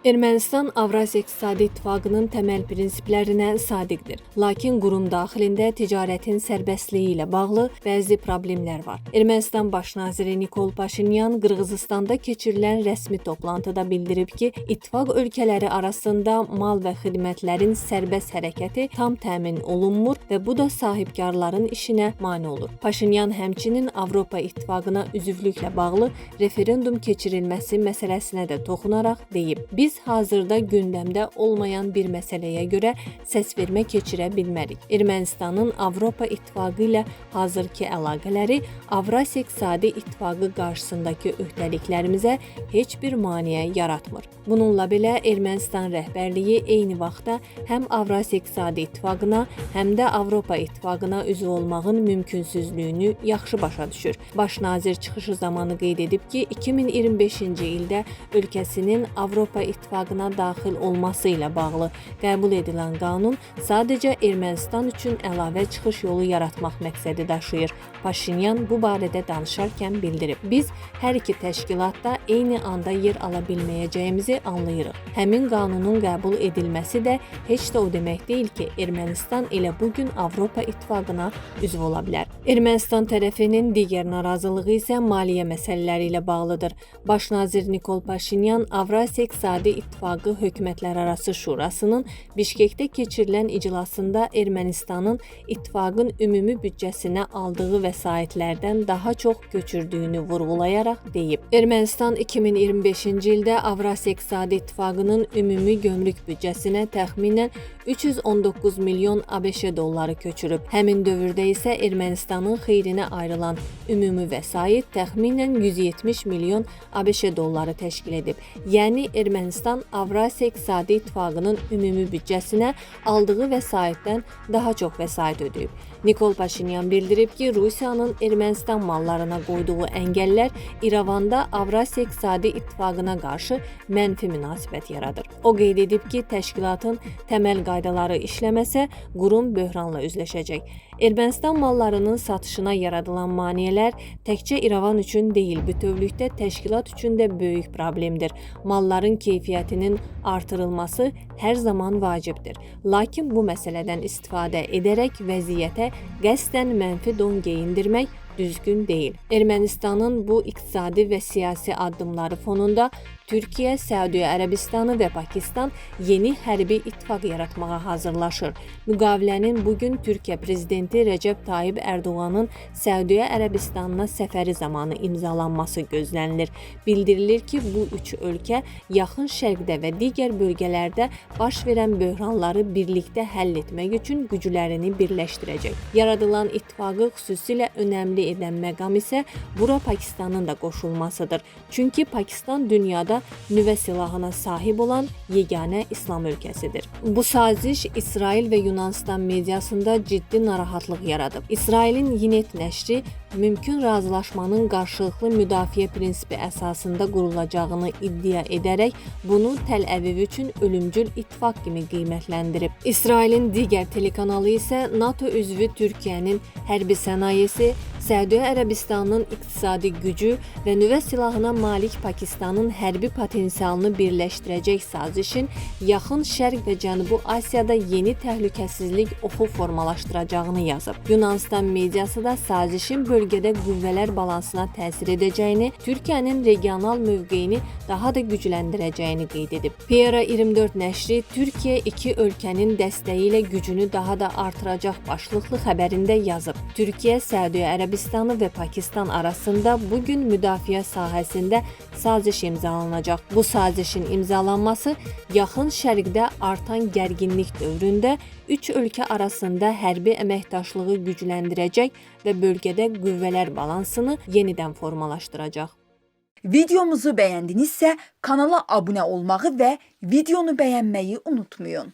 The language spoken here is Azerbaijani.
Ermənistan Avrasiya İqtisadi İttifaqının təməl prinsiplərinə sadiqdir. Lakin qurum daxilində ticarətin sərbəstliyi ilə bağlı bəzi problemlər var. Ermənistan baş naziri Nikol Paşinyan Qırğızistanda keçirilən rəsmi toplantıda bildirib ki, İttifaq ölkələri arasında mal və xidmətlərin sərbəst hərəkəti tam təmin olunmur və bu da sahibkarların işinə mane olur. Paşinyan həmçinin Avropa İttifaqına üzvlüklə bağlı referendum keçirilməsi məsələsinə də toxunaraq deyib: Biz hazırda gündəmdə olmayan bir məsələyə görə səsvermə keçirə bilmərik. Ermənistanın Avropa İttifaqı ilə hazırki əlaqələri Avrasiya İqtisadi İttifaqı qarşısındakı öhdəliklərimizə heç bir maneə yaratmır. Bununla belə Ermənistan rəhbərliyi eyni vaxtda həm Avrasiya İqtisadi İttifaqına, həm də Avropa İttifaqına üzv olmağın mümkünsüzlüyünü yaxşı başa düşür. Baş nazir çıxışı zamanı qeyd edib ki, 2025-ci ildə ölkəsinin Avropa İttifaqına daxil olması ilə bağlı qəbul edilən qanun sadəcə Ermənistan üçün əlavə çıxış yolu yaratmaq məqsədi daşıyır. Paşinyan bu barədə danışarkən bildirib: Biz hər iki təşkilatda eyni anda yer ala bilməyəcəyimizi anlayırıq. Həmin qanunun qəbul edilməsi də heç də o demək deyil ki, Ermənistan elə bugün Avropa İttifaqına üzv ola bilər. Ermənistan tərəfinin digər narazılığı isə maliyyə məsələləri ilə bağlıdır. Baş nazir Nikol Paşinyan Avrasiya İqtisadi İttifaqı Hökumətlərarası Şurasının Bişkekdə keçirilən iclasında Ermənistanın İttifaqın ümumi büdcəsinə aldığı vəsaitlərdən daha çox götürdüyünü vurğulayaraq deyib: Ermənistan 2025-ci ildə Avrasiya İqtisadi İttifaqının ümumi gömrük büdcəsinə təxminən 319 milyon ABŞ dolları köçürüb. Həmin dövrdə isə Ermənistanın xeyrinə ayrılan ümumi vəsait təxminən 170 milyon ABŞ dolları təşkil edib. Yəni Ermənistan Avrasiya İqtisadi İttifaqının ümumi büdcəsinə aldığı vəsaitdən daha çox vəsait ödəyib. Nikol Paşinyan bildirib ki, Rusiyanın Ermənistan mallarına qoyduğu əngəllər İrəvanda Avrasiya İqtisadi İttifaqına qarşı mənfi münasibət yaradır. O qeyd edib ki, təşkilatın təməl qaydaları işləməsə, qurum böhranla üzləşəcək. Ermənistan mallarının satışına yaradılan maneələr təkcə İrəvan üçün deyil, bütövlükdə təşkilat üçün də böyük problemdir. Malların keyfiyyətinin artırılması hər zaman vacibdir. Lakin bu məsələdən istifadə edərək vəziyyətə qəsdən mənfi don geyindirmək düzgün deyil. Ermənistanın bu iqtisadi və siyasi addımları fonunda Türkiyə, Səudiyyə Ərəbistanı və Pakistan yeni hərbi ittifaq yaratmağa hazırlaşır. Müqavilənin bugün Türkiyə prezidenti Rəcəb Tayyib Ərdoğanın Səudiyyə Ərəbistanına səfəri zamanı imzalanması gözlənilir. Bildirilir ki, bu üç ölkə yaxın şərqdə və digər bölgələrdə baş verən böhranları birlikdə həll etmək üçün güclərini birləşdirəcək. Yaradılan ittifaqı xüsusilə önəmli edən məqam isə bura Pakistanın da qoşulmasıdır. Çünki Pakistan dünyada nüvə silahına sahib olan yeganə İslam ölkəsidir. Bu saziş İsrail və Yunanistan mediasında ciddi narahatlıq yaradıb. İsrailin Yinet nəşri mümkün razılaşmanın qarşılıqlı müdafiə prinsipi əsasında qurulacağını iddia edərək bunu Təl-Əviv üçün ölümcül ittifaq kimi qiymətləndirib. İsrailin digər telekanalı isə NATO üzvü Türkiyənin hərbi sənayesi, Səudiyyə Ərəbistanının iqtisadi gücü və nüvə silahına malik Pakistanın hərbi potensialını birləşdirəcək sazişin Yaxın Şərq və Cənubi Asiyada yeni təhlükəsizlik oxu formalaşdıracağını yazıb. Yunanistan mediası da sazişin bölgədə qüvvələr balansına təsir edəcəyini, Türkiyənin regional mövqeyini daha da gücləndirəcəyini qeyd edib. PR24 nəşri Türkiyə iki ölkənin dəstəyi ilə gücünü daha da artıracaq başlıqlı xəbərində yazıb. Türkiyə, Səudiyyə Ərəbistanı və Pakistan arasında bugün müdafiə sahəsində saziş imzalanacaq. Bu sazişin imzalanması Yaxın Şərqdə artan gərginlik dövründə üç ölkə arasında hərbi əməkdaşlığı gücləndirəcək və bölgədə qüvvələr balansını yenidən formalaşdıracaq. Videomuzu bəyəndinizsə kanala abunə olmağı və videonu bəyənməyi unutmayın.